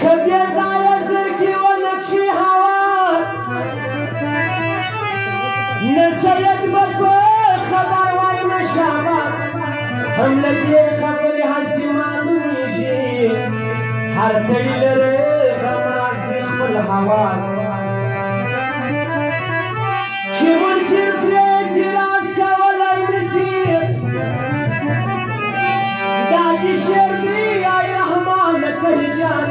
كبيزايا زركي ونكشي هواز نسيت بكو خبر واي مشابه هم لدي خبري هسي ما نميجي هر سړي لره غماز دي خپل حواس چې ممکن پرې دي راز کولای نسي دا دي شعر دی ای رحمان کړي جان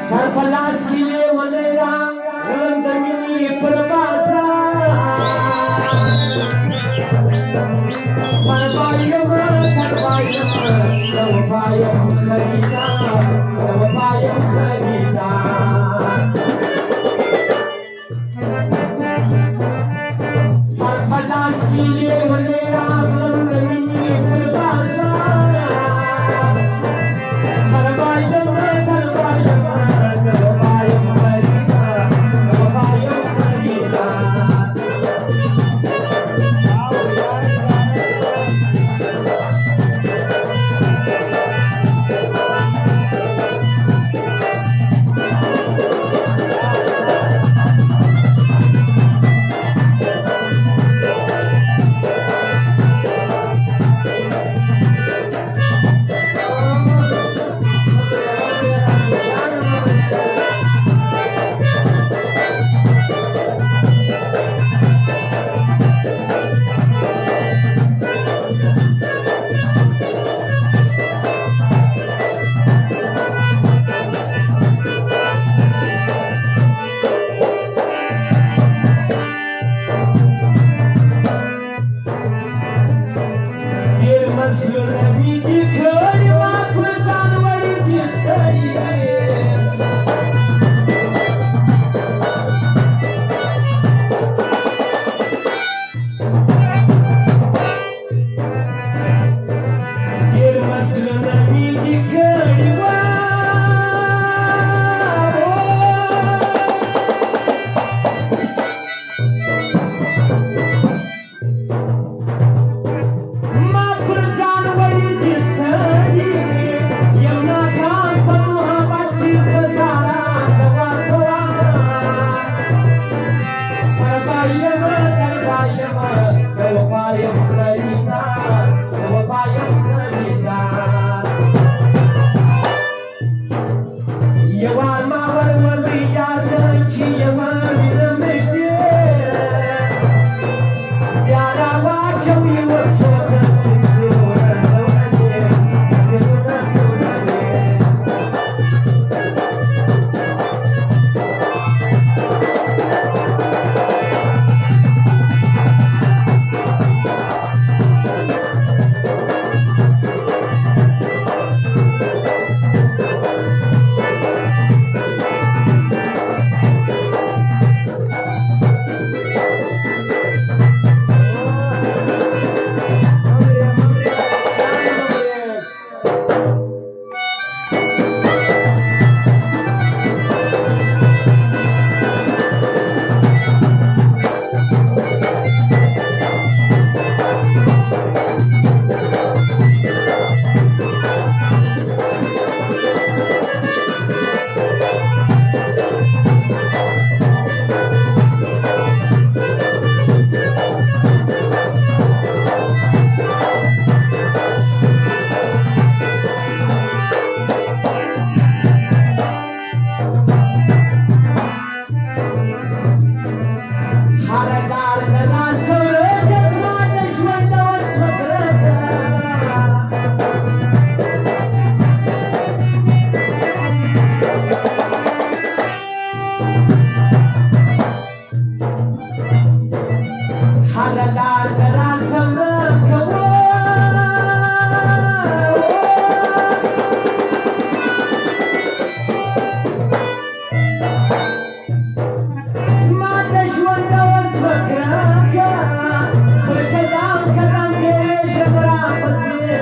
سر په لاس کې لیونی را غلم د مینې پر بازار سر بایم تر بایم د وفا یم خریدار د وفا یم خریدار سر په لاس کې لیونی را غلم د مینې پر بازار سر بایم تر بایم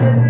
Yes.